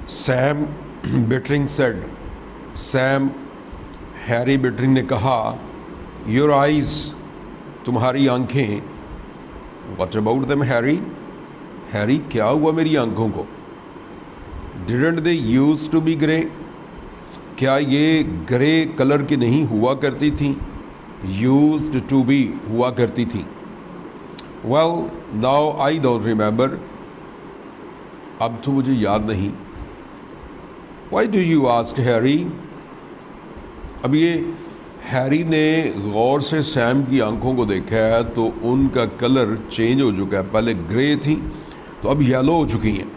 Same Bittering said, Sam Harry Bittering نے کہا، your eyes, تمہاری آنکھیں، what about them Harry, Harry کیا ہوا میری آنکھوں کو، didn't they use to be grey, کیا یہ گرے کلر کی نہیں ہوا کرتی تھیں، یوزڈ ٹو بی ہوا کرتی تھیں، well now I don't remember, اب تو مجھے یاد نہیں، why do you ask Harry, اب یہ ہیری نے غور سے سیم کی آنکھوں کو دیکھا ہے تو ان کا کلر چینج ہو چکا ہے، پہلے گرے تھی تو اب یلو ہو چکی ہیں،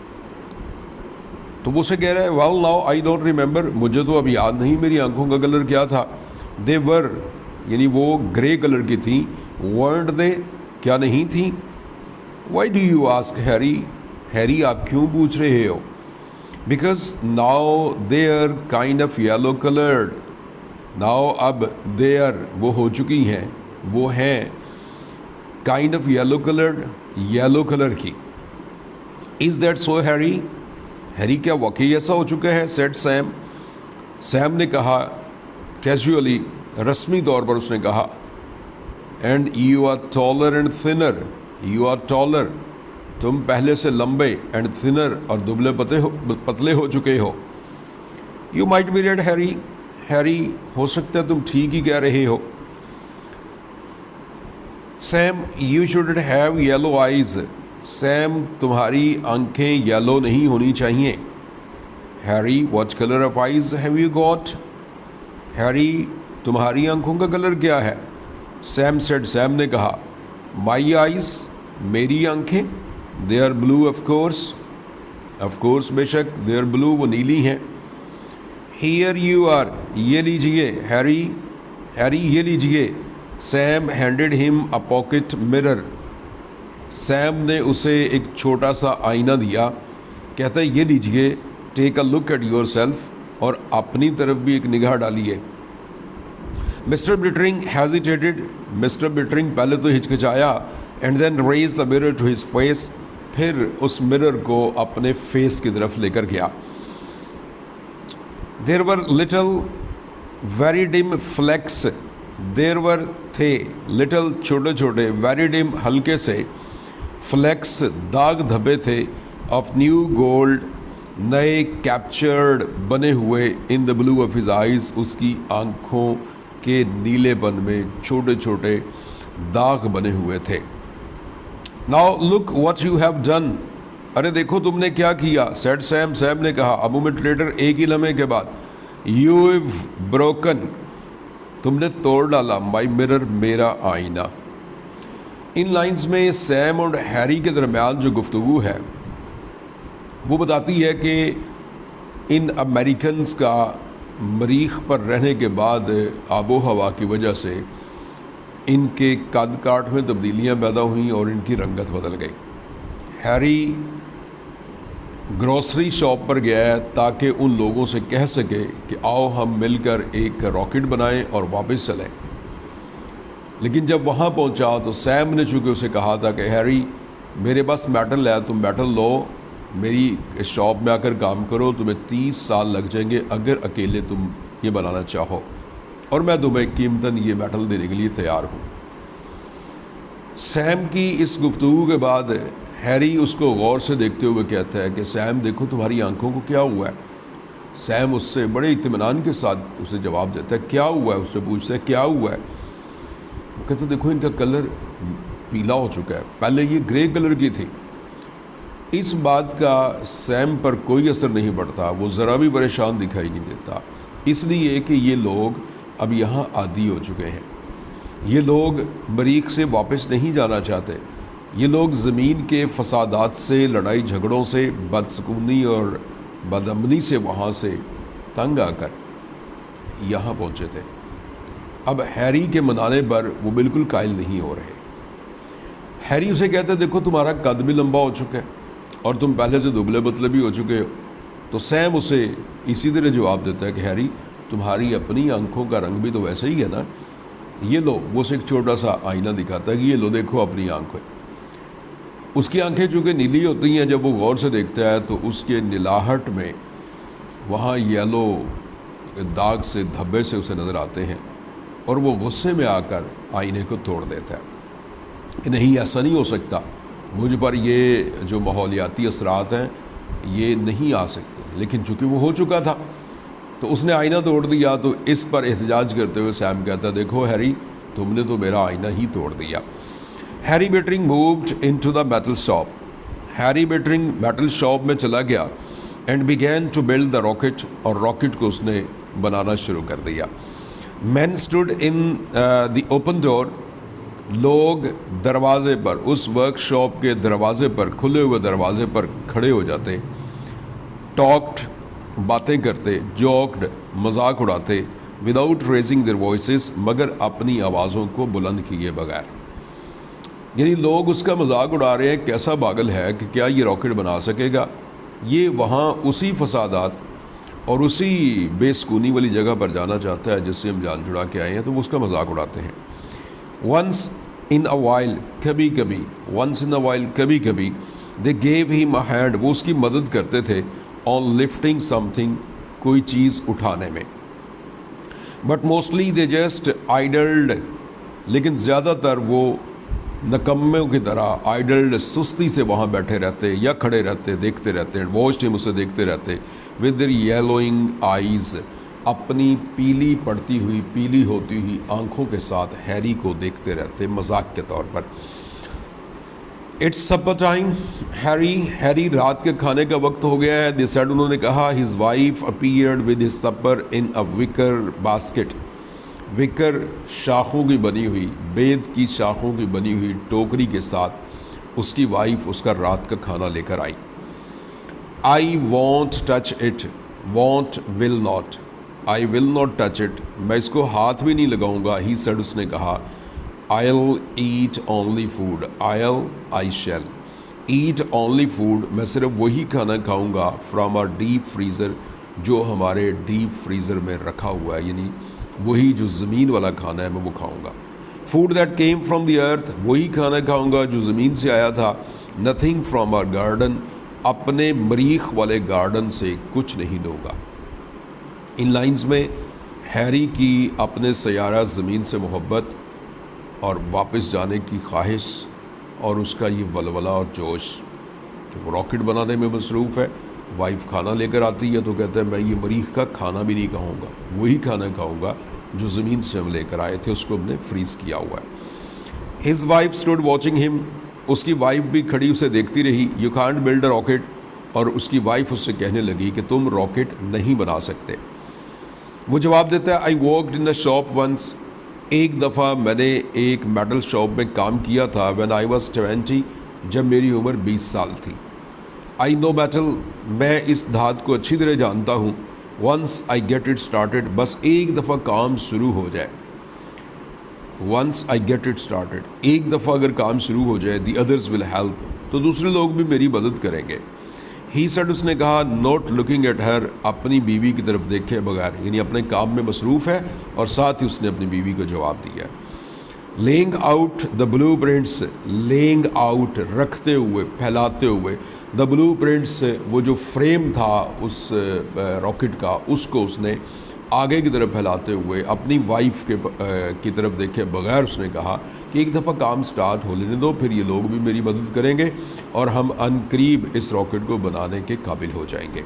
تو وہ سے کہہ رہا ہے well now I don't remember, مجھے تو اب یاد نہیں میری آنکھوں کا کلر کیا تھا، دے ور یعنی وہ گرے کلر کی تھیں، ورنٹ دے کیا نہیں تھیں، why do you ask Harry, Harry آپ کیوں پوچھ رہے ہو، because now they are kind of yellow coloured, now اب دے آر وہ ہو چکی ہیں، وہ ہیں kind of yellow coloured, yellow colour کی، is that so Harry, Harry کیا واقعی ایسا ہو چکا ہے، سیٹ سیم، سیم نے کہا کیجولی رسمی طور پر اس نے کہا، and you are taller and thinner, you are taller تم پہلے سے لمبے، اینڈ تھنر اور دبلے پتلے ہو چکے ہو، you might be right Harry, Harry ہو سکتا ہے تم ٹھیک ہی کہہ رہے ہو، Sam you should have yellow eyes, Sam تمہاری آنکھیں یلو نہیں ہونی چاہیے، Harry what colour of eyes have you got, Harry تمہاری آنکھوں کا کلر کیا ہے، سیم سیڈ، سیم نے کہا، مائی آئیز میری آنکھیں، they are blue of course بے شک، دے آر بلو وہ نیلی ہیں، ہیئر یو آر یہ لیجئے، ہیری یہ لیجئے، سیم ہینڈڈ ہم اے پاکٹ مرر، سیم نے اسے ایک چھوٹا سا آئینہ دیا، کہتا ہے یہ لیجئے، ٹیک اے لک ایٹ یور سیلف، اور اپنی طرف بھی ایک نگاہ ڈالیے، مسٹر بٹرنگ ہیزیٹیٹڈ، مسٹر بٹرنگ پہلے تو ہچکچایا، and then raise the mirror to his face, پھر اس مرر کو اپنے فیس کی طرف لے کر گیا، دیر ور لٹل ویری ڈم فلیکس، دیر ور تھے لٹل چھوٹے چھوٹے، ویری ڈم ہلکے سے، فلیکس داغ دھبے تھے، آف نیو گولڈ نئے کیپچرڈ بنے ہوئے، ان دا بلو آف ہز آئیز اس کی آنکھوں کے نیلے پن میں چھوٹے چھوٹے داغ بنے ہوئے تھے، now look what you have done, ارے دیکھو تم نے کیا کیا، سیڈ سیم، سیم نے کہا، ا مومنٹ لیٹر ایک ہی لمحے کے بعد، یو ہیو بروکن تم نے توڑ ڈالا، مائی مرر میرا آئینہ، ان لائنز میں سیم اور ہیری کے درمیان جو گفتگو ہے وہ بتاتی ہے کہ ان امریکنز کا مریخ پر رہنے کے بعد آب و ہوا کی وجہ سے ان کے قد کاٹ میں تبدیلیاں پیدا ہوئیں اور ان کی رنگت بدل گئی، ہیری گروسری شاپ پر گیا ہے تاکہ ان لوگوں سے کہہ سکے کہ آؤ ہم مل کر ایک راکٹ بنائیں اور واپس چلیں، لیکن جب وہاں پہنچا تو سیم نے چونکہ اسے کہا تھا کہ ہیری میرے پاس میٹل ہے، تم میٹل لو، میری شاپ میں آ کر کام کرو، تمہیں 30 سال لگ جائیں گے اگر اکیلے تم یہ بنانا چاہو، اور میں تمہیں قیمتاً یہ میٹل دینے کے لیے تیار ہوں، سیم کی اس گفتگو کے بعد ہیری اس کو غور سے دیکھتے ہوئے کہتا ہے کہ سیم دیکھو تمہاری آنکھوں کو کیا ہوا ہے، سیم اس سے بڑے اطمینان کے ساتھ اسے جواب دیتا ہے کیا ہوا ہے، اس سے پوچھتا ہے کیا ہوا ہے، وہ کہتا ہے دیکھو ان کا کلر پیلا ہو چکا ہے، پہلے یہ گرے کلر کی تھی، اس بات کا سیم پر کوئی اثر نہیں پڑتا، وہ ذرا بھی پریشان دکھائی نہیں دیتا، اس لیے کہ یہ لوگ اب یہاں عادی ہو چکے ہیں، یہ لوگ مریخ سے واپس نہیں جانا چاہتے، یہ لوگ زمین کے فسادات سے، لڑائی جھگڑوں سے، بدسکونی اور بدامنی سے وہاں سے تنگ آ کر یہاں پہنچے تھے، اب ہیری کے منانے پر وہ بالکل قائل نہیں ہو رہے، ہیری اسے کہتا ہے دیکھو تمہارا قد بھی لمبا ہو چکا ہے اور تم پہلے سے دبلے پتلے بھی ہو چکے ہو، تو سیم اسے اسی طرح جواب دیتا ہے کہ ہیری تمہاری اپنی آنکھوں کا رنگ بھی تو ویسا ہی ہے نا، یہ لو، وہ سے ایک چھوٹا سا آئینہ دکھاتا ہے کہ یہ لو دیکھو اپنی آنکھیں، اس کی آنکھیں چونکہ نیلی ہوتی ہیں، جب وہ غور سے دیکھتا ہے تو اس کے نلاہٹ میں وہاں یلو داغ سے دھبے سے اسے نظر آتے ہیں، اور وہ غصے میں آ کر آئینے کو توڑ دیتا ہے کہ نہیں، ایسا نہیں ہو سکتا، مجھ پر یہ جو ماحولیاتی اثرات ہیں یہ نہیں آ سکتے، لیکن چونکہ وہ ہو چکا تھا تو اس نے آئینہ توڑ دیا۔ تو اس پر احتجاج کرتے ہوئے سیم کہتا، دیکھو ہیری، تم نے تو میرا آئینہ ہی توڑ دیا۔ Harry Bittering moved into the metal shop, Harry Bittering metal shop میں چلا گیا، and began to build the rocket, اور راکٹ کو اس نے بنانا شروع کر دیا۔ مین stood in the open door, لوگ دروازے پر، اس ورک شاپ کے دروازے پر، کھلے ہوئے دروازے پر کھڑے ہو جاتے، ٹاکڈ، باتیں کرتے، جوکڈ، مذاق اڑاتے، وداؤٹ ریزنگ دیئر وائسز، مگر اپنی آوازوں کو بلند کیے بغیر۔ یعنی لوگ اس کا مذاق اڑا رہے ہیں، کیسا پاگل ہے کہ کیا یہ راکٹ بنا سکے گا۔ یہ وہاں اسی فسادات اور اسی بے سکونی والی جگہ پر جانا چاہتا ہے جس سے ہم جان چھڑا کے آئے ہیں، تو وہ اس کا مذاق اڑاتے ہیں۔ ونس ان اے وائل، کبھی کبھی، ونس ان اے وائل، کبھی کبھی، دے گیو ہیم اے ہینڈ، وہ اس کی مدد کرتے تھے، آن لفٹنگ سم تھنگ، کوئی چیز اٹھانے میں۔ بٹ موسٹلی دے جسٹ آئیڈلڈ، لیکن زیادہ تر وہ نکموں کی طرح آئیڈلڈ، سستی سے وہاں بیٹھے رہتے یا کھڑے رہتے، دیکھتے رہتے، واچ ہم، اسے دیکھتے رہتے، ود دیئر یلوئنگ آئیز، اپنی پیلی پڑتی ہوئی، پیلی ہوتی ہوئی آنکھوں کے ساتھ ہیری کو دیکھتے رہتے مذاق کے طور پر۔ اٹس سپر ٹائم، ہیری رات کے کھانے کا وقت ہو گیا ہے۔ دے سیڈ، انہوں نے کہا، his wife appeared with his supper in a wicker basket, وکر شاخوں کی بنی ہوئی، بید کی شاخوں کی بنی ہوئی ٹوکری کے ساتھ اس کی وائف اس کا رات کا کھانا لے کر آئی۔ I won't touch it, won't will not, I will not touch it, میں اس کو ہاتھ بھی نہیں لگاؤں گا۔ ہی سیڈ، اس نے کہا، I'll eat only food، I shall eat only food، میں صرف وہی کھانا کھاؤں گا، from our deep freezer، جو ہمارے ڈیپ فریزر میں رکھا ہوا ہے، یعنی وہی جو زمین والا کھانا ہے میں وہ کھاؤں گا۔ food that came from the earth، وہی کھانا کھاؤں گا جو زمین سے آیا تھا۔ nothing from our garden، اپنے مریخ والے گارڈن سے کچھ نہیں لوں گا۔ ان لائنز میں ہیری کی اپنے سیارہ زمین سے محبت اور واپس جانے کی خواہش، اور اس کا یہ ولولہ اور جوش کہ وہ راکٹ بنانے میں مصروف ہے، وائف کھانا لے کر آتی ہے تو کہتا ہے میں یہ مریخ کا کھانا بھی نہیں کھاؤں گا، وہی کھانا کھاؤں گا جو زمین سے ہم لے کر آئے تھے، اس کو ہم نے فریز کیا ہوا ہے۔ ہز وائف اسٹوڈ واچنگ ہم، اس کی وائف بھی کھڑی اسے دیکھتی رہی۔ You can't build a rocket, اور اس کی وائف اس سے کہنے لگی کہ تم راکٹ نہیں بنا سکتے۔ وہ جواب دیتا ہے، I worked in a shop once, ایک دفعہ میں نے ایک میٹل شاپ میں کام کیا تھا، when I was 20، جب میری عمر 20 سال تھی۔ I know metal، میں اس دھات کو اچھی طرح جانتا ہوں۔ once I get it started، بس ایک دفعہ کام شروع ہو جائے۔ once I get it started، ایک دفعہ اگر کام شروع ہو جائے، the others will help، تو دوسرے لوگ بھی میری مدد کریں گے۔ ہی سیڈ، اس نے کہا، ناٹ لکنگ ایٹ ہر، اپنی بیوی کی طرف دیکھے بغیر، یعنی اپنے کام میں مصروف ہے، اور ساتھ ہی اس نے اپنی بیوی کو جواب دیا۔ لیئنگ آؤٹ دا بلو پرنٹس، لیئنگ آؤٹ، رکھتے ہوئے، پھیلاتے ہوئے، دا بلو پرنٹس، وہ جو فریم تھا اس راکٹ کا، اس کو اس نے آگے کی طرف پھیلاتے ہوئے اپنی وائف کی طرف دیکھے بغیر اس نے کہا کہ ایک دفعہ کام سٹارٹ ہو لینے دو، پھر یہ لوگ بھی میری مدد کریں گے اور ہم ان قریب اس راکٹ کو بنانے کے قابل ہو جائیں گے۔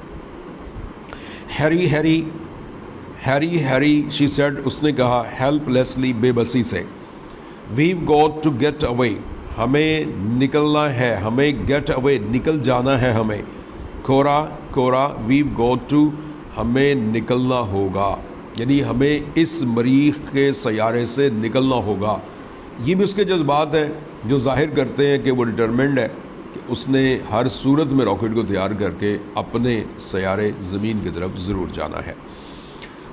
ہیری شی سیڈ، اس نے کہا ہیلپ لیسلی، بے بسی سے، we've got to get away, ہمیں نکلنا ہے، ہمیں گیٹ اوے، نکل جانا ہے ہمیں، کورا ویو گوٹ ٹو، ہمیں نکلنا ہوگا، یعنی ہمیں اس مریخ کے سیارے سے نکلنا ہوگا۔ یہ بھی اس کے جذبات ہیں جو ظاہر کرتے ہیں کہ وہ ڈٹرمنڈ ہے کہ اس نے ہر صورت میں راکٹ کو تیار کر کے اپنے سیارے زمین کی طرف ضرور جانا ہے۔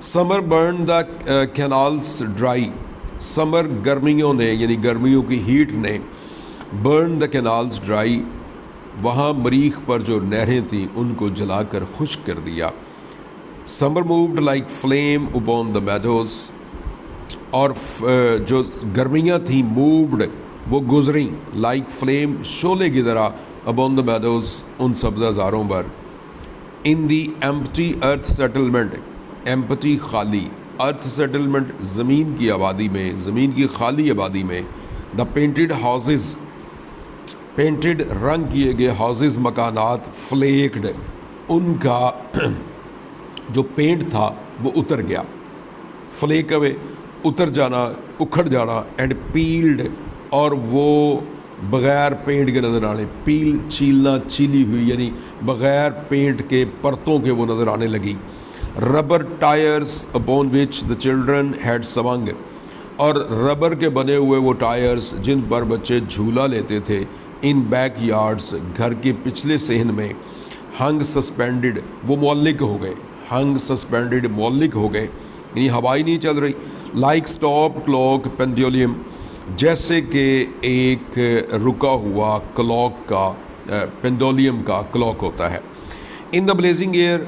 سمر برن دا کینالس ڈرائی، سمر گرمیوں نے، یعنی گرمیوں کی ہیٹ نے، برن دا کینالس ڈرائی، وہاں مریخ پر جو نہریں تھیں ان کو جلا کر خشک کر دیا۔ Summer moved like flame upon the meadows, اور جو گرمیاں تھیں مووڈ، وہ گزریں، لائک فلیم، شعلے کی طرح، اپون دا میڈوز، ان سبزہ زاروں پر۔ ان دی ایمپٹی ارتھ سیٹلمنٹ، ایمپٹی خالی، ارتھ سیٹلمنٹ زمین کی آبادی میں، زمین کی خالی آبادی میں، دا پینٹڈ ہاؤسز، پینٹڈ رنگ کیے گئے ہاؤسز مکانات، فلیکڈ ان کا جو پینٹ تھا وہ اتر گیا، فلیک اوے اتر جانا، اکھڑ جانا، اینڈ پیلڈ اور وہ بغیر پینٹ کے نظر آنے، پیل چھیلنا، چھیلی ہوئی یعنی بغیر پینٹ کے پرتوں کے وہ نظر آنے لگی، rubber tyres upon which the children had song, اور ربر کے بنے ہوئے وہ ٹائرز جن پر بچے جھولا لیتے تھے، ان بیک یارڈز گھر کے پچھلے صحن میں، ہنگ سسپینڈڈ وہ معلق ہو گئے، ہنگ سسپینڈڈ معلق ہو گئے یعنی ہوائی نہیں چل رہی، لائک اسٹاپ کلاک پینڈولیم جیسے کہ ایک رکا ہوا کلاک کا پینڈولیم کا کلاک ہوتا ہے، ان دا بلیزنگ ایئر،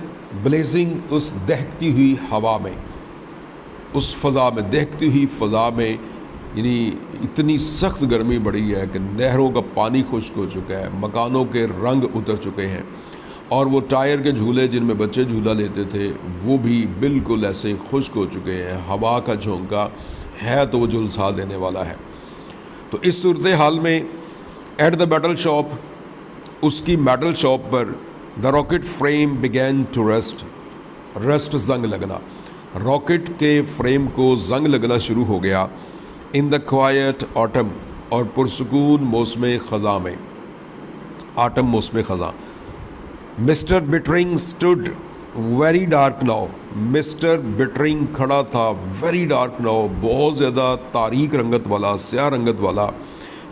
بلیزنگ اس دہکتی ہوئی ہوا میں، اس فضا میں، دہکتی ہوئی فضا میں، یعنی اتنی سخت گرمی بڑھی ہے کہ نہروں کا پانی خشک ہو چکا ہے، مکانوں کے رنگ اتر چکے ہیں، اور وہ ٹائر کے جھولے جن میں بچے جھولا لیتے تھے وہ بھی بالکل ایسے خشک ہو چکے ہیں، ہوا کا جھونکا ہے تو وہ جھلسا دینے والا ہے۔ تو اس صورتحال میں ایٹ دا میٹل شاپ، اس کی میٹل شاپ پر، the rocket frame began to rust, rust زنگ لگنا، راکٹ کے فریم کو زنگ لگنا شروع ہو گیا، ان دا کوائٹ آٹم اور پرسکون موسم خزاں میں، آٹم موسم خزاں، Mr Bittering stood very dark now, Mr Bittering کھڑا تھا، ویری ڈارک ناؤ بہت زیادہ تاریک رنگت والا، سیاہ رنگت والا،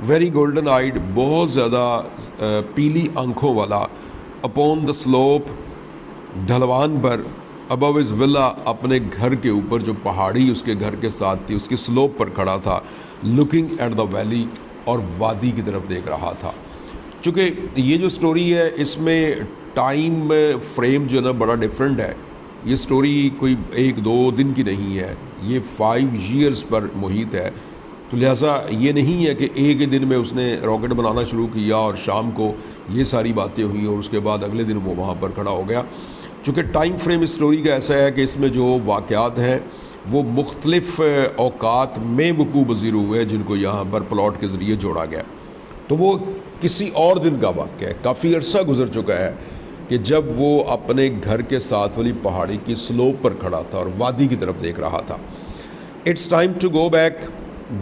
ویری گولڈن آئیڈ بہت زیادہ پیلی آنکھوں والا، اپون دا سلوپ ڈھلوان پر، ابو از ولا اپنے گھر کے اوپر جو پہاڑی اس کے گھر کے ساتھ تھی اس کی سلوپ پر کھڑا تھا، لکنگ ایٹ دا ویلی اور وادی کی طرف دیکھ رہا تھا۔ چونکہ یہ جو سٹوری ہے اس میں ٹائم فریم جو ہے نا بڑا ڈیفرنٹ ہے، یہ سٹوری کوئی 1-2 دن کی نہیں ہے، یہ 5 ایئرز پر محیط ہے، تو لہٰذا یہ نہیں ہے کہ ایک ہی دن میں اس نے راکٹ بنانا شروع کیا اور شام کو یہ ساری باتیں ہوئیں اور اس کے بعد اگلے دن وہ وہاں پر کھڑا ہو گیا۔ چونکہ ٹائم فریم اس سٹوری کا ایسا ہے کہ اس میں جو واقعات ہیں وہ مختلف اوقات میں وقوع پذیر ہوئے ہیں جن کو یہاں پر پلاٹ کے ذریعے جوڑا گیا، تو وہ کسی اور دن کا واقعہ ہے، کافی عرصہ گزر چکا ہے کہ جب وہ اپنے گھر کے ساتھ والی پہاڑی کی سلوپ پر کھڑا تھا اور وادی کی طرف دیکھ رہا تھا۔ It's time to go back,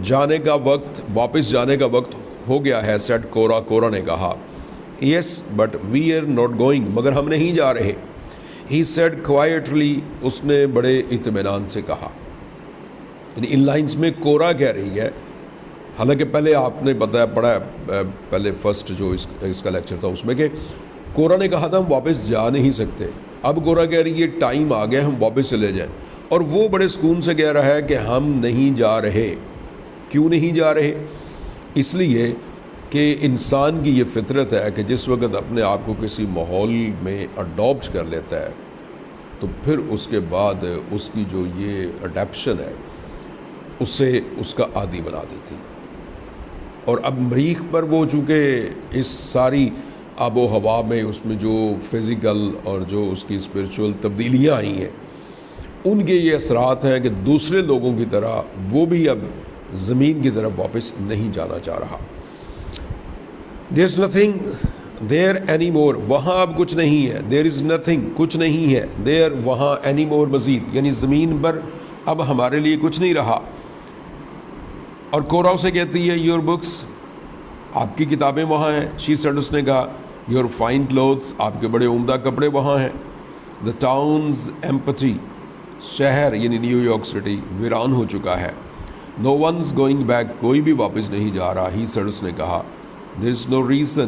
جانے کا وقت، واپس جانے کا وقت ہو گیا ہے، سیٹ کورا، کورا نے کہا۔ Yes but we are not going, مگر ہم نہیں جا رہے۔ ہی سیڈ کوائٹلی، اس نے بڑے اطمینان سے کہا، یعنی ان لائنز میں کورا کہہ رہی ہے، حالانکہ پہلے آپ نے پڑھا ہے پہلے فرسٹ جو اس کا لیکچر تھا اس میں کہ کورا نے کہا تھا ہم واپس جا نہیں سکتے، اب کورا کہہ رہی ہے ٹائم آ گیا ہم واپس چلے جائیں، اور وہ بڑے سکون سے کہہ رہا ہے کہ ہم نہیں جا رہے۔ کیوں نہیں جا رہے؟ اس لیے کہ انسان کی یہ فطرت ہے کہ جس وقت اپنے آپ کو کسی ماحول میں اڈاپٹ کر لیتا ہے تو پھر اس کے بعد اس کی جو یہ اڈیپشن ہے اسے اس کا عادی بنا دیتی، اور اب مریخ پر وہ چونکہ اس ساری آب و ہوا میں اس میں جو فزیکل اور جو اس کی اسپرچول تبدیلیاں آئی ہیں ان کے یہ اثرات ہیں کہ دوسرے لوگوں کی طرح وہ بھی اب زمین کی طرف واپس نہیں جانا چاہ رہا۔ دیر is nothing there any more, وہاں اب کچھ نہیں ہے، دیر از نتھنگ کچھ نہیں ہے، دیر وہاں اینی مور مزید، یعنی زمین پر اب ہمارے لیے کچھ نہیں رہا۔ اور کورا اسے کہتی ہے یور بکس، آپ کی کتابیں وہاں ہیں، شی سیڈ، اس نے کہا یور فائن کلوتھس، آپ کے بڑے عمدہ کپڑے وہاں ہیں، دا ٹاؤنز ایمپٹی، شہر یعنی نیو یارک سٹی ویران ہو چکا ہے، نو ونز گوئنگ بیک، کوئی بھی واپس نہیں جا رہا، ہی سیڈ، اس نے کہا دیر از نو ریزن،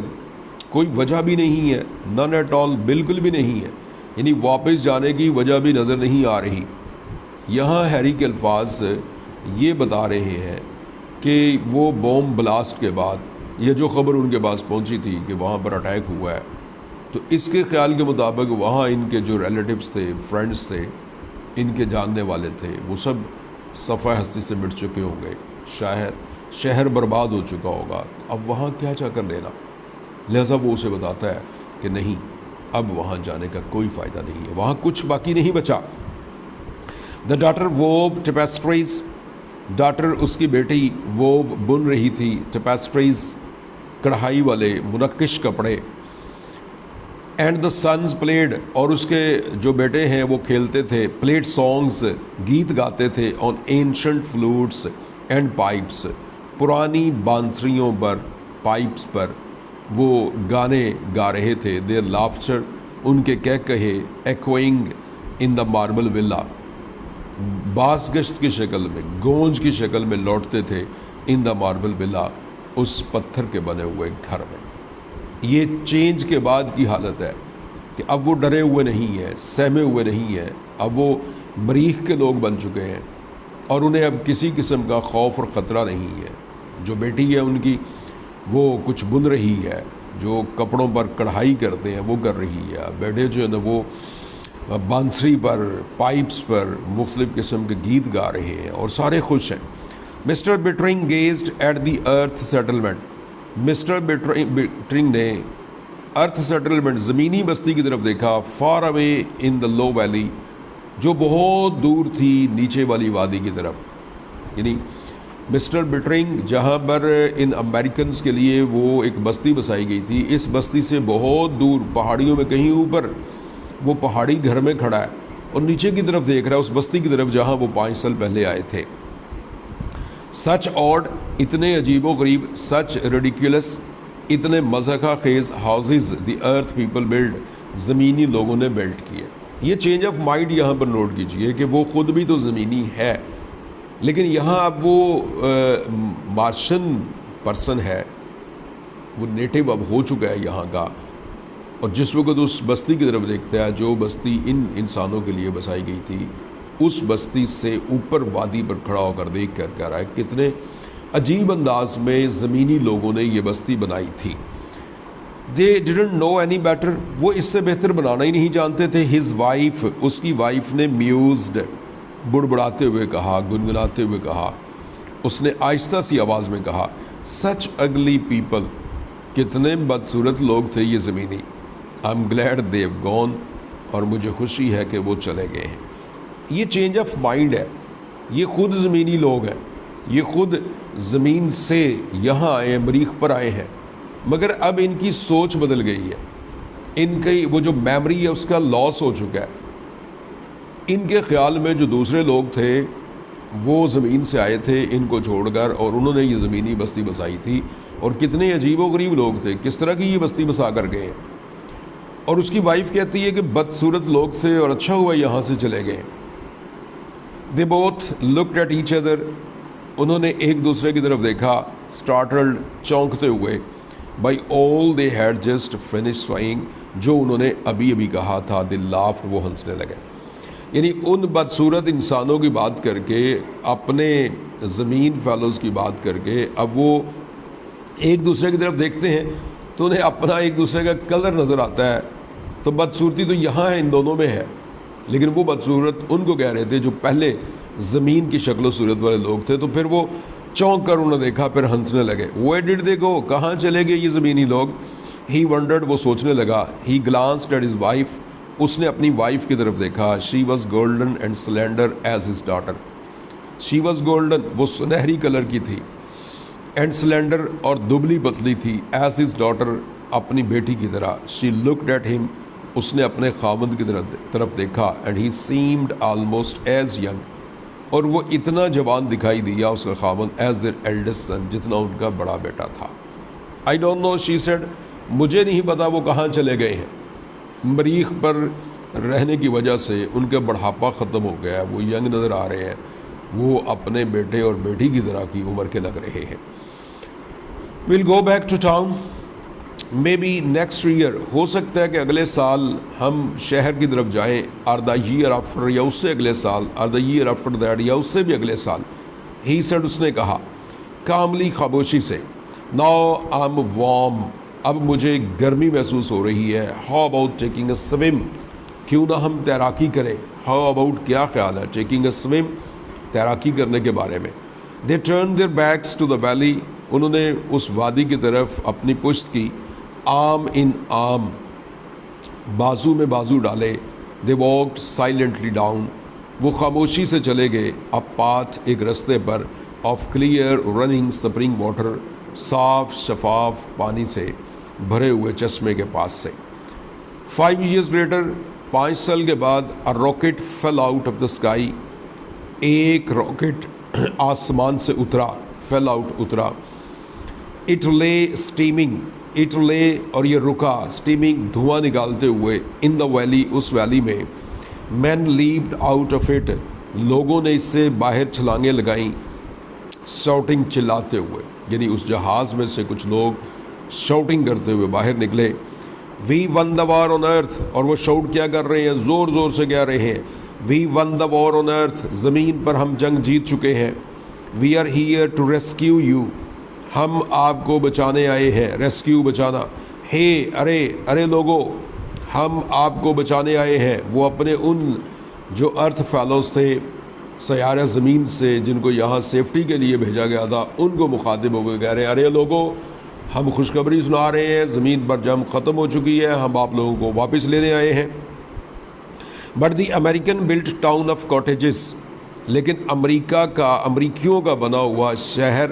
کوئی وجہ بھی نہیں ہے، نن ایٹ آل، بالکل بھی نہیں ہے، یعنی واپس جانے کی وجہ بھی نظر نہیں آ رہی۔ یہاں ہیری کے الفاظ یہ بتا رہے ہیں کہ وہ بوم بلاسٹ کے بعد یہ جو خبر ان کے پاس پہنچی تھی کہ وہاں پر اٹیک ہوا ہے، تو اس کے خیال کے مطابق وہاں ان کے جو ریلیٹیوز تھے، فرینڈز تھے، ان کے جاننے والے تھے، وہ سب صفحہ ہستی سے مٹ چکے ہوں گے، شہر برباد ہو چکا ہوگا، اب وہاں کیا چاہ کر لینا، لہذا وہ اسے بتاتا ہے کہ نہیں، اب وہاں جانے کا کوئی فائدہ نہیں ہے, وہاں کچھ باقی نہیں بچا. دا ڈاٹر ووو ٹیپیسٹریز, ڈاٹر اس کی بیٹی ووو بن رہی تھی ٹیپیسٹریز کڑھائی والے منقش کپڑے. اینڈ دا سنز پلیڈ, اور اس کے جو بیٹے ہیں وہ کھیلتے تھے, پلیڈ سانگز گیت گاتے تھے, آن اینشنٹ فلوٹس اینڈ پائپس, پرانی بانسریوں پر پائپس پر وہ گانے گا رہے تھے. دیئر لافٹر, ان کے کہہ کہے, ایکوئنگ ان دا ماربل ولا, باس گشت کی شکل میں, گونج کی شکل میں لوٹتے تھے, ان دا ماربل ولا, اس پتھر کے بنے ہوئے گھر میں. یہ چینج کے بعد کی حالت ہے کہ اب وہ ڈرے ہوئے نہیں ہیں, سہمے ہوئے نہیں ہیں, اب وہ مریخ کے لوگ بن چکے ہیں اور انہیں اب کسی قسم کا خوف اور خطرہ نہیں ہے. جو بیٹی ہے ان کی وہ کچھ بن رہی ہے, جو کپڑوں پر کڑھائی کرتے ہیں وہ کر رہی ہے, بیٹے جو ہے نا وہ بانسری پر پائپس پر مختلف قسم کے گیت گا رہے ہیں اور سارے خوش ہیں. Mr Bittering gazed at the earth settlement, Mr Bittering نے ارتھ سیٹلمنٹ زمینی بستی کی طرف دیکھا, فار اوے ان دا لو ویلی, جو بہت دور تھی نیچے والی وادی کی طرف. یعنی مسٹر بٹرنگ جہاں پر ان امریکنز کے لیے وہ ایک بستی بسائی گئی تھی, اس بستی سے بہت دور پہاڑیوں میں کہیں اوپر وہ پہاڑی گھر میں کھڑا ہے اور نیچے کی طرف دیکھ رہا ہے اس بستی کی طرف جہاں وہ 5 سال پہلے آئے تھے. سچ آڈ, اتنے عجیب و غریب, سچ ریڈیکولس, اتنے مضحکہ خیز, ہاؤسز دی ارتھ پیپل بلڈ, زمینی لوگوں نے بلڈ کیے. یہ چینج آف مائنڈ یہاں پر نوٹ کیجئے کہ وہ خود بھی تو زمینی ہے لیکن یہاں اب وہ مارشن پرسن ہے, وہ نیٹو اب ہو چکا ہے یہاں کا, اور جس وقت اس بستی کی طرف دیکھتا ہے جو بستی ان انسانوں کے لیے بسائی گئی تھی, اس بستی سے اوپر وادی پر کھڑا ہو کر دیکھ کر کہہ رہا ہے کتنے عجیب انداز میں زمینی لوگوں نے یہ بستی بنائی تھی. They didn't know any better, وہ اس سے بہتر بنانا ہی نہیں جانتے تھے. ہز وائف, اس کی وائف نے میوزڈ, بڑبڑاتے ہوئے کہا, گنگناتے ہوئے کہا, اس نے آہستہ سی آواز میں کہا, سچ اگلی پیپل, کتنے بدصورت لوگ تھے یہ زمینی. I am glad they've gone, اور مجھے خوشی ہے کہ وہ چلے گئے ہیں. یہ چینج آف مائنڈ ہے, یہ خود زمینی لوگ ہیں, یہ خود زمین سے یہاں آئے ہیں, مریخ پر آئے ہیں, مگر اب ان کی سوچ بدل گئی ہے, ان کی وہ جو میموری ہے اس کا لاس ہو چکا ہے. ان کے خیال میں جو دوسرے لوگ تھے وہ زمین سے آئے تھے ان کو چھوڑ کر, اور انہوں نے یہ زمینی بستی بسائی تھی, اور کتنے عجیب و غریب لوگ تھے, کس طرح کی یہ بستی بسا کر گئے ہیں. اور اس کی وائف کہتی ہے کہ بدصورت لوگ تھے اور اچھا ہوا یہاں سے چلے گئے. They both looked at each other, انہوں نے ایک دوسرے کی طرف دیکھا, اسٹارٹلڈ, چونکتے ہوئے, by all they had just finish swing, جو انہوں نے ابھی ابھی کہا تھا. دے لافڈ, وہ ہنسنے لگے. یعنی ان بدصورت انسانوں کی بات کر کے, اپنے زمین فیلوز کی بات کر کے, اب وہ ایک دوسرے کی طرف دیکھتے ہیں تو انہیں اپنا ایک دوسرے کا کلر نظر آتا ہے. تو بدصورتی تو یہاں ہے, ان دونوں میں ہے, لیکن وہ بدصورت ان کو کہہ رہے تھے جو پہلے زمین کی شکل و صورت والے لوگ تھے. تو پھر وہ چونک کر انہوں نے دیکھا, پھر ہنسنے لگے. Where did they go, کہاں چلے گئے یہ زمینی لوگ. He wondered, وہ سوچنے لگا. He glanced at his wife, اس نے اپنی وائف کی طرف دیکھا. She was golden and slender as his daughter. She was golden, وہ سنہری کلر کی تھی, and slender, اور دبلی پتلی تھی, as his daughter, اپنی بیٹی کی طرح. She looked at him, اس نے اپنے خاوند کی طرف دیکھا. And he seemed almost as young, اور وہ اتنا جوان دکھائی دیا اس کا خاوند, as their eldest son, جتنا ان کا بڑا بیٹا تھا. I don't know, she said, مجھے نہیں پتا وہ کہاں چلے گئے ہیں. مریخ پر رہنے کی وجہ سے ان کا بڑھاپا ختم ہو گیا ہے, وہ ینگ نظر آ رہے ہیں, وہ اپنے بیٹے اور بیٹی کی طرح کی عمر کے لگ رہے ہیں. We'll go back to town, maybe next year, ہو سکتا ہے کہ اگلے سال ہم شہر کی طرف جائیں, or the year after, یا اس سے اگلے سال, or the year after that, یا اس سے بھی اگلے سال. He said, اس نے کہا, calmly, خاموشی سے. Now I'm warm, اب مجھے گرمی محسوس ہو رہی ہے. How about taking a swim, کیوں نہ ہم تیراکی کریں. How about, کیا خیال ہے, taking a swim, تیراکی کرنے کے بارے میں. They turned their backs to the valley, انہوں نے اس وادی کی طرف اپنی پشت کی. عام ان عام, بازو میں بازو ڈالے. They walked silently down. وہ خاموشی سے چلے گئے اپ پاتھ ایک رستے پر of clear running spring water. صاف شفاف پانی سے بھرے ہوئے چشمے کے پاس سے. 5 years later 5 سال کے بعد a rocket fell out of the sky. ایک راکٹ آسمان سے اترا. fell out اترا. it lay steaming. it lay اور یہ رکا steaming دھواں نکالتے ہوئے in the valley اس ویلی میں. men leaped out of it. لوگوں نے اس سے باہر چھلانگیں لگائیں. shouting چلاتے ہوئے یعنی اس جہاز میں سے کچھ لوگ شاؤٹنگ کرتے ہوئے باہر نکلے. We won the war on earth. اور وہ شاؤٹ کیا کر رہے ہیں؟ زور زور سے کہہ رہے ہیں We won the war on earth. زمین پر ہم جنگ جیت چکے ہیں. We are here to rescue you. ہم آپ کو بچانے آئے ہیں. ریسکیو بچانا. Hey ارے لوگو ہم آپ کو بچانے آئے ہیں. وہ اپنے ان جو ارتھ فیلوز تھے سیارہ زمین سے جن کو یہاں سیفٹی کے لیے بھیجا گیا تھا ان کو مخاطب ہو کے کہہ رہے ہیں ارے لوگو ہم خوشخبری سنا رہے ہیں زمین پر جنگ ختم ہو چکی ہے. ہم آپ لوگوں کو واپس لینے آئے ہیں. But the American built town of cottages. لیکن امریکیوں کا بنا ہوا شہر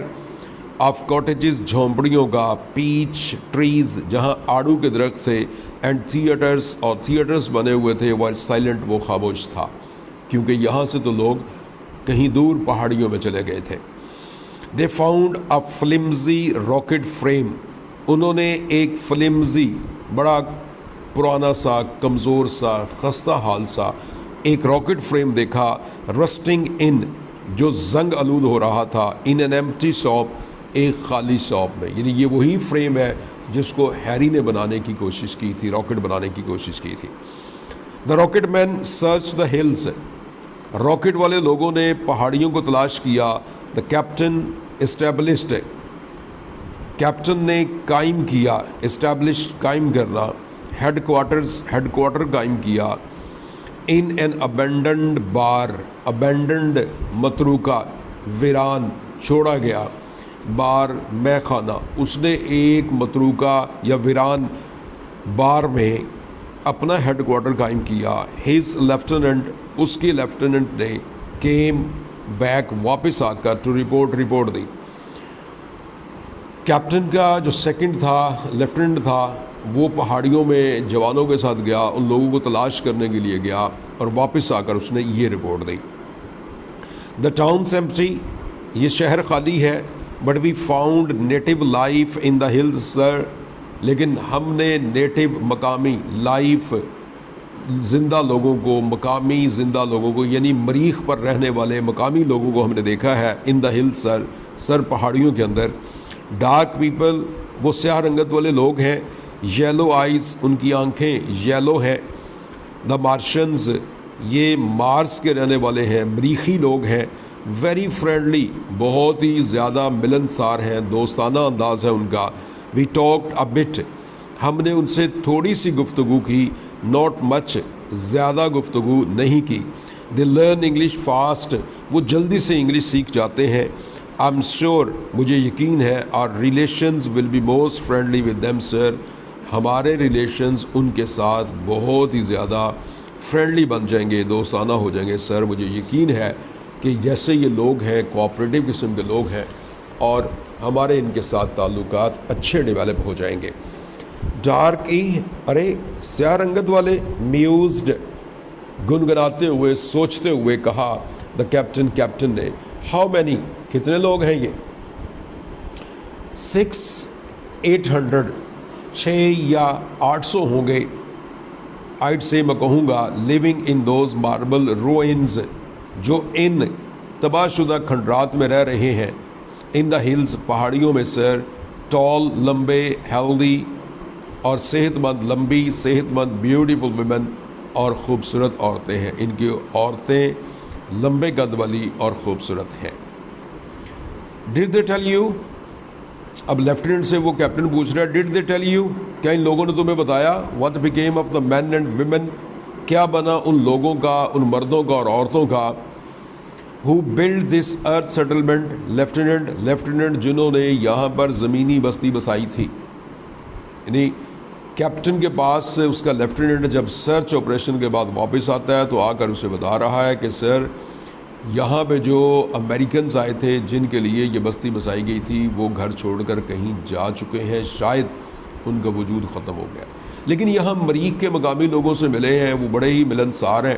آف کاٹیجز جھونپڑیوں کا. پیچ ٹریز جہاں آڑو کے درخت تھے. اینڈ تھیٹرز اور تھیٹرز بنے ہوئے تھے. وہ سائلنٹ وہ خاموش تھا کیونکہ یہاں سے تو لوگ کہیں دور پہاڑیوں میں چلے گئے تھے. They found a flimsy rocket frame. انہوں نے ایک فلمزی بڑا پرانا سا کمزور سا خستہ حال سا ایک راکٹ فریم دیکھا. رسٹنگ ان جو زنگ آلود ہو رہا تھا. ان این ایمپٹی شاپ ایک خالی شاپ میں. یعنی یہ وہی فریم ہے جس کو ہیری نے بنانے کی کوشش کی تھی راکٹ بنانے کی کوشش کی تھی. دا راکٹ مین سرچ دا ہلز. راکٹ والے لوگوں نے پہاڑیوں کو تلاش کیا. دا کیپٹن اسٹیبلشڈ. کیپٹن نے قائم کیا. اسٹیبلش قائم کرنا. ہیڈ کوارٹر قائم کیا. In an abandoned bar. Abandoned متروکہ ویران چھوڑا گیا. بار مے خانہ. اس نے ایک متروکہ یا ویران بار میں اپنا ہیڈ کوارٹر قائم کیا. ہز لیفٹیننٹ اس کے لیفٹیننٹ نے کیم بیک واپس آ کر ٹو رپورٹ دی. کیپٹن کا جو سیکنڈ تھا لیفٹیننٹ تھا وہ پہاڑیوں میں جوانوں کے ساتھ گیا. ان لوگوں کو تلاش کرنے کے لیے گیا اور واپس آ کر اس نے یہ رپورٹ دی. The towns empty. یہ شہر خالی ہے. But we found native life in the hills sir. لیکن ہم نے نیٹو مقامی لائف زندہ لوگوں کو مقامی زندہ لوگوں کو یعنی مریخ پر رہنے والے مقامی لوگوں کو ہم نے دیکھا ہے. ان دا ہل سر پہاڑیوں کے اندر. ڈارک پیپل وہ سیاہ رنگت والے لوگ ہیں. یلو آئیز ان کی آنکھیں یلو ہیں. دا مارشنز یہ مارس کے رہنے والے ہیں مریخی لوگ ہیں. ویری فرینڈلی بہت ہی زیادہ ملنسار ہیں دوستانہ انداز ہے ان کا. وی ٹاکڈ اے بٹ ہم نے ان سے تھوڑی سی گفتگو کی. ناٹ مچ زیادہ گفتگو نہیں کی. دے لرن انگلش فاسٹ وہ جلدی سے انگلش سیکھ جاتے ہیں. آئی ایم شیور مجھے یقین ہے اور relations will be most friendly with them sir. ہمارے ریلیشنز ان کے ساتھ بہت ہی زیادہ فرینڈلی بن جائیں گے دوستانہ ہو جائیں گے سر. مجھے یقین ہے کہ جیسے یہ لوگ ہیں کوآپریٹو قسم کے لوگ ہیں اور ہمارے ان کے ساتھ تعلقات اچھے ڈیولپ ہو جائیں گے. ڈارک ارے سیاہ رنگت والے. میوزڈ گنگناتے ہوئے سوچتے ہوئے کہا. دا کیپٹن نے. ہاؤ مینی کتنے لوگ ہیں یہ؟ 800 6 یا 800 ہوں گے. آئٹ سے میں کہوں گا living in those marble ruins جو ان تباہ شدہ کھنڈرات میں رہ رہے ہیں. ان دا ہلز پہاڑیوں میں سر. ٹال لمبے ہیلدی اور صحت مند لمبی صحت مند بیوٹیفل ویمن اور خوبصورت عورتیں ہیں. ان کی عورتیں لمبے قد والی اور خوبصورت ہیں. ڈڈ دے ٹیل یو. اب لیفٹیننٹ سے وہ کیپٹن پوچھ رہا ہے ڈڈ دے ٹیل یو کیا ان لوگوں نے تمہیں بتایا. What became of the men and women کیا بنا ان لوگوں کا ان مردوں کا اور عورتوں کا. ہو بلڈ دس ارتھ سیٹلمنٹ. لیفٹیننٹ جنہوں نے یہاں پر زمینی بستی بسائی تھی. یعنی کیپٹن کے پاس سے اس کا لیفٹیننٹ جب سرچ آپریشن کے بعد واپس آتا ہے تو آ کر اسے بتا رہا ہے کہ سر یہاں پہ جو امریکنز آئے تھے جن کے لیے یہ بستی بسائی گئی تھی وہ گھر چھوڑ کر کہیں جا چکے ہیں، شاید ان کا وجود ختم ہو گیا. لیکن یہاں مریخ کے مقامی لوگوں سے ملے ہیں، وہ بڑے ہی ملنسار ہیں،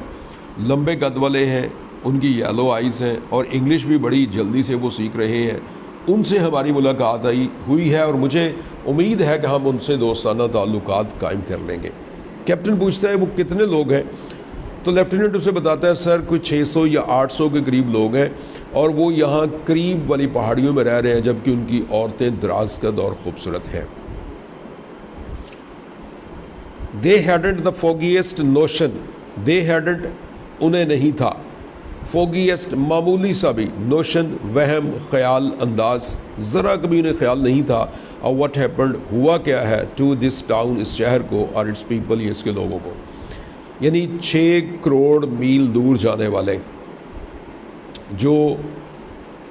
لمبے قد والے ہیں، ان کی یلو آئیز ہیں اور انگلش بھی بڑی جلدی سے وہ سیکھ رہے ہیں. ان سے ہماری ملاقات ہوئی ہے اور مجھے امید ہے کہ ہم ان سے دوستانہ تعلقات قائم کر لیں گے. کیپٹن پوچھتا ہے وہ کتنے لوگ ہیں؟ تو لیفٹیننٹ اسے بتاتا ہے سر کوئی 600 یا 800 کے قریب لوگ ہیں اور وہ یہاں قریب والی پہاڑیوں میں رہ رہے ہیں، جبکہ ان کی عورتیں دراز قد اور خوبصورت ہیں. They hadn't the foggiest notion. They hadn't انہیں نہیں تھا. foggiest معمولی سا بھی، notion وہم، خیال، انداز، ذرا کبھی انہیں خیال نہیں تھا. اور what happened ہوا کیا ہے to this town اس شہر کو اور its people یہ اس کے لوگوں کو. یعنی 6 کروڑ میل دور جانے والے جو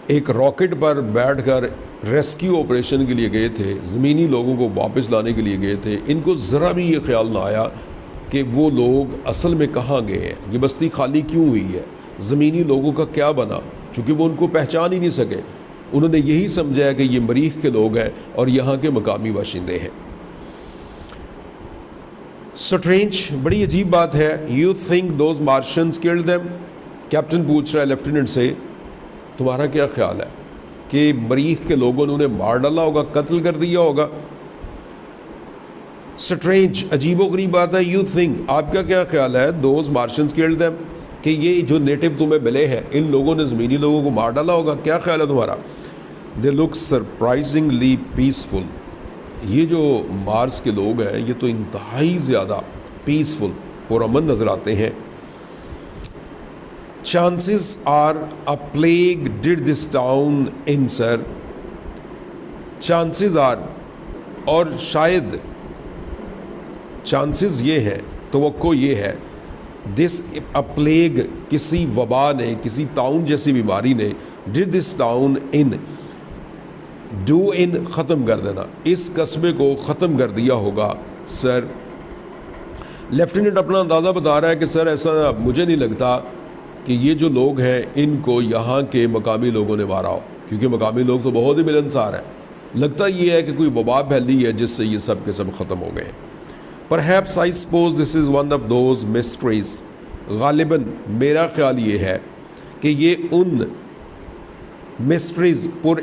ایک راکٹ پر بیٹھ کر ریسکیو آپریشن کے لیے گئے تھے، زمینی لوگوں کو واپس لانے کے لیے گئے تھے، ان کو ذرا بھی یہ خیال نہ آیا کہ وہ لوگ اصل میں کہاں گئے ہیں، یہ بستی خالی کیوں ہوئی ہے، زمینی لوگوں کا کیا بنا، چونکہ وہ ان کو پہچان ہی نہیں سکے. انہوں نے یہی سمجھا ہے کہ یہ مریخ کے لوگ ہیں اور یہاں کے مقامی باشندے ہیں. سٹرینج، بڑی عجیب بات ہے. You think those Martians killed them? Captain پوچھ رہا ہے لیفٹیننٹ سے تمہارا کیا خیال ہے کہ مریخ کے لوگوں نے انہیں مار ڈالا ہوگا، قتل کر دیا ہوگا؟ سٹرینج، عجیب و غریب بات ہے. یو تھنک، آپ کا کیا خیال ہے، دوز مارشنز کلڈ دیم، کہ یہ جو نیٹو تمہیں ملے ہیں ان لوگوں نے زمینی لوگوں کو مار ڈالا ہوگا؟ کیا خیال ہے تمہارا؟ دے لک سرپرائزنگلی پیسفل. یہ جو مارس کے لوگ ہیں یہ تو انتہائی زیادہ پیسفل، پرامن نظر آتے ہیں. Chances are a plague did this town in sir. Chances are, اور شاید چانسز یہ ہے، توقع یہ ہے، دس اے پلیگ کسی وبا نے، کسی طاعون جیسی بیماری نے، ڈڈ this town in, do in ختم کر دینا، اس قصبے کو ختم کر دیا ہوگا سر. لیفٹیننٹ اپنا اندازہ بتا رہا ہے کہ سر ایسا مجھے نہیں لگتا کہ یہ جو لوگ ہیں ان کو یہاں کے مقامی لوگوں نے مارا ہو، کیونکہ مقامی لوگ تو بہت ہی ملنسار ہیں. لگتا یہ ہے کہ کوئی وبا پھیلی ہے جس سے یہ سب کے سب ختم ہو گئے ہیں. Perhaps I suppose this is one of those mysteries. غالباً میرا خیال یہ ہے کہ یہ ان مسٹریز پر